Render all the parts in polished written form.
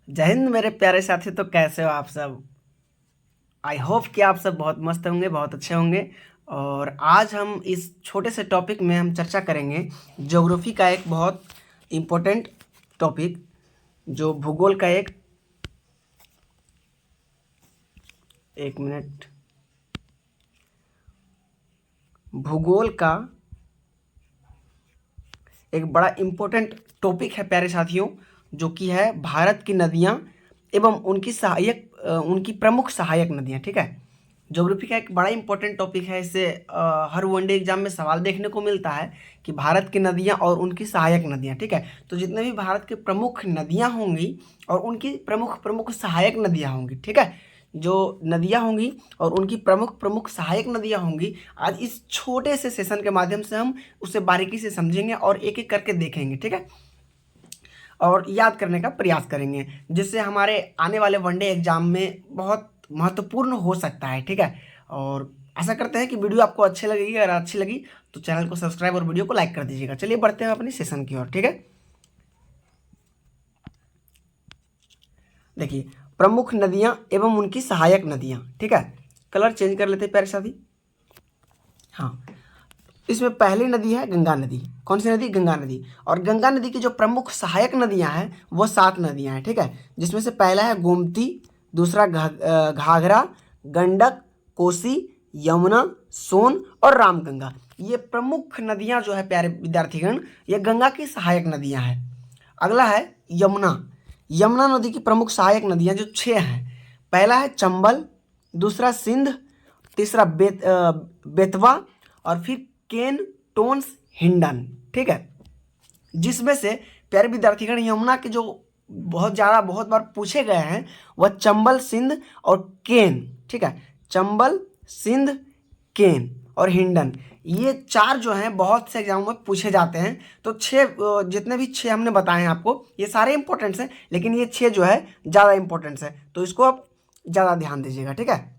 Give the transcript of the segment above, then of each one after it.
जय हिंद मेरे प्यारे साथी। तो कैसे हो आप सब? आई होप कि आप सब बहुत मस्त होंगे, बहुत अच्छे होंगे। और आज हम इस छोटे से टॉपिक में हम चर्चा करेंगे ज्योग्राफी का एक बहुत इम्पोर्टेंट टॉपिक, जो भूगोल का एक मिनट, भूगोल का एक बड़ा इम्पोर्टेंट टॉपिक है प्यारे साथियों, जो कि है भारत की नदियाँ एवं उनकी प्रमुख सहायक नदियाँ। ठीक है, ज्योग्राफी का एक बड़ा इंपॉर्टेंट टॉपिक है। इससे हर वनडे एग्जाम में सवाल देखने को मिलता है कि भारत की नदियाँ और उनकी सहायक नदियाँ। ठीक है, तो जितने भी भारत की प्रमुख नदियाँ होंगी और उनकी प्रमुख प्रमुख सहायक नदियाँ होंगी, ठीक है, जो नदियाँ होंगी और उनकी प्रमुख प्रमुख सहायक नदियाँ होंगी, आज इस छोटे से सेशन के माध्यम से हम उसे बारीकी से समझेंगे और एक एक करके देखेंगे। ठीक है, और याद करने का प्रयास करेंगे, जिससे हमारे आने वाले वनडे एग्जाम में बहुत महत्वपूर्ण हो सकता है। ठीक है, और आशा करते हैं कि वीडियो आपको अच्छी लगेगी। अगर अच्छी लगी तो चैनल को सब्सक्राइब और वीडियो को लाइक कर दीजिएगा। चलिए बढ़ते हैं अपनी सेशन की ओर। ठीक है, देखिए, प्रमुख नदियां एवं उनकी सहायक नदियां। ठीक है, कलर चेंज कर लेते हैं प्यारे साथी। हाँ, इसमें पहली नदी है गंगा नदी। कौन सी नदी? गंगा नदी। और गंगा नदी की जो प्रमुख सहायक नदियां हैं वो 7 नदियां हैं। ठीक है, जिसमें से पहला है गोमती, दूसरा घाघरा, गंडक, कोसी, यमुना, सोन और रामगंगा। ये प्रमुख नदियां जो है प्यारे विद्यार्थीगण, ये गंगा की सहायक नदियां हैं। अगला है यमुना। यमुना नदी की प्रमुख सहायक नदियां जो 6 हैं, पहला है चंबल, दूसरा सिंध, तीसरा बेतवा और फिर केन, टोन्स, हिंडन। ठीक है, जिसमें से प्यारे विद्यार्थीगण यमुना के जो बहुत बार पूछे गए हैं वह चंबल, सिंध और केन। ठीक है, चंबल, सिंध, केन और हिंडन, ये 4 जो हैं बहुत से एग्जामों में पूछे जाते हैं। तो 6 जितने भी 6 हमने बताए हैं आपको, ये सारे इंपॉर्टेंट्स हैं, लेकिन ये 6 जो है ज़्यादा इंपॉर्टेंट्स है, तो इसको आप ज़्यादा ध्यान दीजिएगा। ठीक है,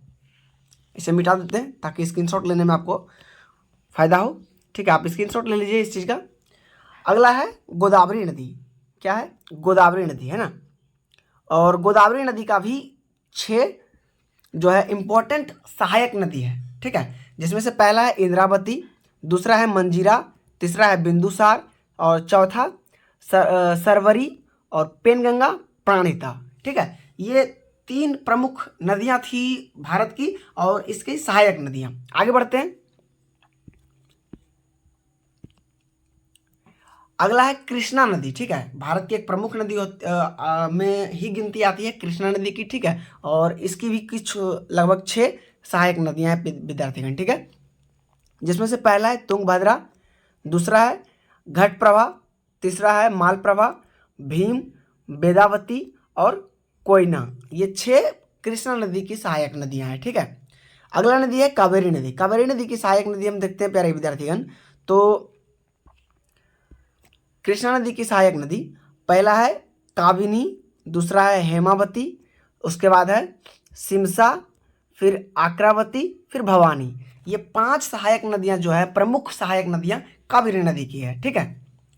इसे मिटा देते हैं ताकि स्क्रीनशॉट लेने में आपको फ़ायदा हो। ठीक है, आप स्क्रीनशॉट ले लीजिए इस चीज़ का। अगला है गोदावरी नदी। क्या है? गोदावरी नदी, है ना। और गोदावरी नदी का भी 6 जो है इम्पोर्टेंट सहायक नदी है। ठीक है, जिसमें से पहला है इंद्रावती, दूसरा है मंजीरा, तीसरा है बिंदुसार और चौथा सरवरी और पेनगंगा, प्राणहिता। ठीक है, ये 3 प्रमुख नदियां थी भारत की और इसकी सहायक नदियां। आगे बढ़ते हैं। अगला है कृष्णा नदी। ठीक है, भारत की एक प्रमुख नदी में ही गिनती आती है कृष्णा नदी की। ठीक है, और इसकी भी कुछ लगभग 6 सहायक नदियां हैं विद्यार्थीगण। ठीक है, जिसमें से पहला है तुंगभद्रा, दूसरा है घटप्रभा, तीसरा है मालप्रभा, भीम, वेदावती और कोयना। ये 6 कृष्णा नदी की सहायक नदियां हैं। ठीक है, अगला नदी है कावेरी नदी। कावेरी नदी की सहायक नदी हम देखते हैं प्यारे विद्यार्थीगण। तो कृष्णा नदी की सहायक नदी, पहला है काबिनी, दूसरा है हेमावती, उसके बाद है सिमसा, फिर आक्रावती, फिर भवानी। ये 5 सहायक नदियां जो है प्रमुख सहायक नदियां कावेरी नदी की है। ठीक है,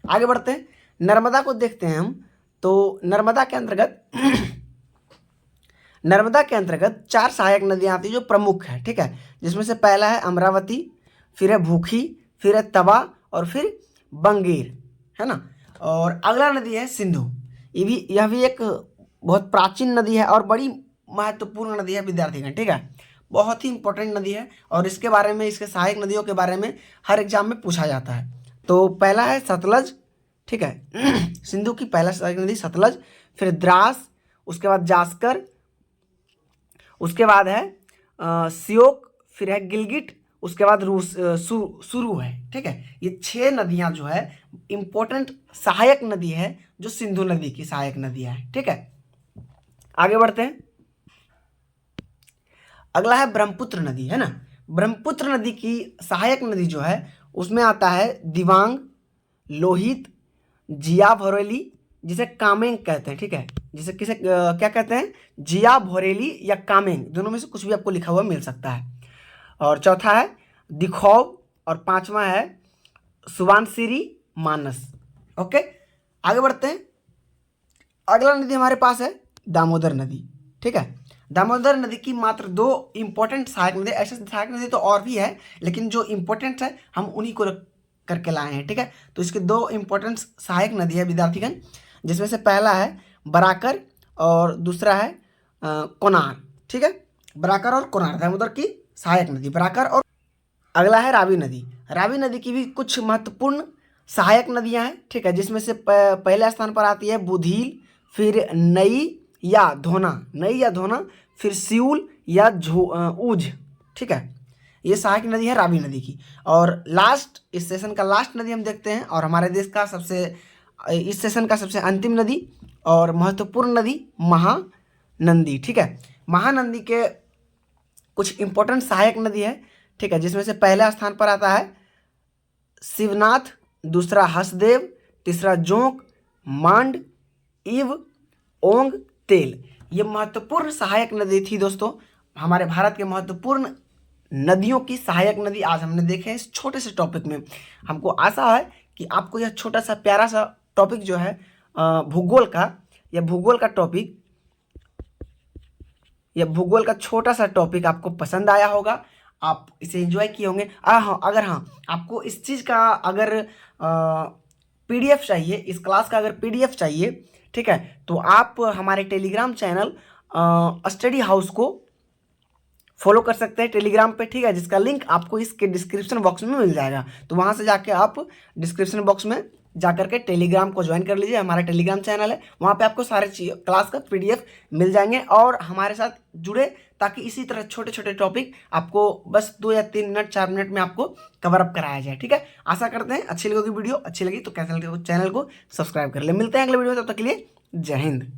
आगे बढ़ते हैं। नर्मदा को देखते हैं हम। तो नर्मदा के अंतर्गत नर्मदा के अंतर्गत 4 सहायक नदियां आती हैं जो प्रमुख है। ठीक है, जिसमें से पहला है अमरावती, फिर है भूखी, फिर है तवा और फिर बंगीर, है ना। और अगला नदी है सिंधु। यह भी एक बहुत प्राचीन नदी है और बड़ी महत्वपूर्ण नदी है विद्यार्थीगण। ठीक है, बहुत ही इंपॉर्टेंट नदी है और इसके बारे में, इसके सहायक नदियों के बारे में हर एग्जाम में पूछा जाता है। तो पहला है सतलज। ठीक है, सिंधु की पहला सहायक नदी सतलज, फिर द्रास, उसके बाद जास्कर, उसके बाद है सियोक, फिर है गिलगिट, उसके बाद सुरु है। ठीक है, ये 6 नदियां जो है इंपॉर्टेंट सहायक नदी है, जो सिंधु नदी की सहायक नदियां है। ठीक है, आगे बढ़ते हैं। अगला है ब्रह्मपुत्र नदी, है ना। ब्रह्मपुत्र नदी की सहायक नदी जो है उसमें आता है दिबांग, लोहित, जिया भोरेली, जिसे कामेंग कहते हैं। ठीक है, जिसे क्या कहते हैं? जिया भोरेली या कामेंग, दोनों में से कुछ भी आपको लिखा हुआ मिल सकता है। और चौथा है दिखौब और पांचवा है सुबानसिरी मानस। ओके, आगे बढ़ते हैं। अगला नदी हमारे पास है दामोदर नदी। ठीक है, दामोदर नदी की मात्र 2 इंपॉर्टेंट सहायक नदी, ऐसे सहायक नदी तो और भी है लेकिन जो इंपॉर्टेंट है हम उन्हीं को करके लाए हैं। ठीक है, तो इसके 2 इंपॉर्टेंट सहायक नदी है विद्यार्थीगण, जिसमें से पहला है बराकर और दूसरा है कोनार। ठीक है, बराकर और कोनार दामोदर की सहायक नदी, बराकर और अगला है रावी नदी। रावी नदी की भी कुछ महत्वपूर्ण सहायक नदियां हैं। ठीक है, जिसमें से पहले स्थान पर आती है बुधील, फिर नई या धोना, फिर सिऊल या ऊझ। ठीक है, ये सहायक नदी है रावी नदी की। और लास्ट, इस सेशन का लास्ट नदी हम देखते हैं, और हमारे देश का इस सेशन का सबसे अंतिम नदी और महत्वपूर्ण नदी महानंदी। ठीक है, महानंदी के कुछ इंपॉर्टेंट सहायक नदी है। ठीक है, जिसमें से पहले स्थान पर आता है शिवनाथ, दूसरा हसदेव, तीसरा जोंक, मांड, इव, ओंग, तेल। ये महत्वपूर्ण सहायक नदी थी दोस्तों। हमारे भारत के महत्वपूर्ण नदियों की सहायक नदी आज हमने देखे इस छोटे से टॉपिक में। हमको आशा है कि आपको यह छोटा सा प्यारा सा टॉपिक जो है भूगोल का टॉपिक, यह भूगोल का छोटा सा टॉपिक आपको पसंद आया होगा, आप इसे एंजॉय किए होंगे। अगर आपको इस चीज़ का अगर पीडीएफ चाहिए, इस क्लास का अगर पीडीएफ चाहिए, ठीक है, तो आप हमारे टेलीग्राम चैनल स्टडी हाउस को फॉलो कर सकते हैं टेलीग्राम पे। ठीक है, जिसका लिंक आपको इसके डिस्क्रिप्शन बॉक्स में मिल जाएगा। तो वहाँ से जाके आप डिस्क्रिप्शन बॉक्स में जाकर के टेलीग्राम को ज्वाइन कर लीजिए। हमारा टेलीग्राम चैनल है, वहाँ पे आपको सारे क्लास का पीडीएफ मिल जाएंगे और हमारे साथ जुड़े, ताकि इसी तरह छोटे छोटे टॉपिक आपको बस 2 या 3 मिनट 4 मिनट में आपको कवर अप कराया जाए। ठीक है, आशा करते हैं अच्छी लगेगी वीडियो। अच्छी लगी तो चैनल को सब्सक्राइब कर ले। मिलते हैं अगले वीडियो में, तब तक के लिए जय हिंद।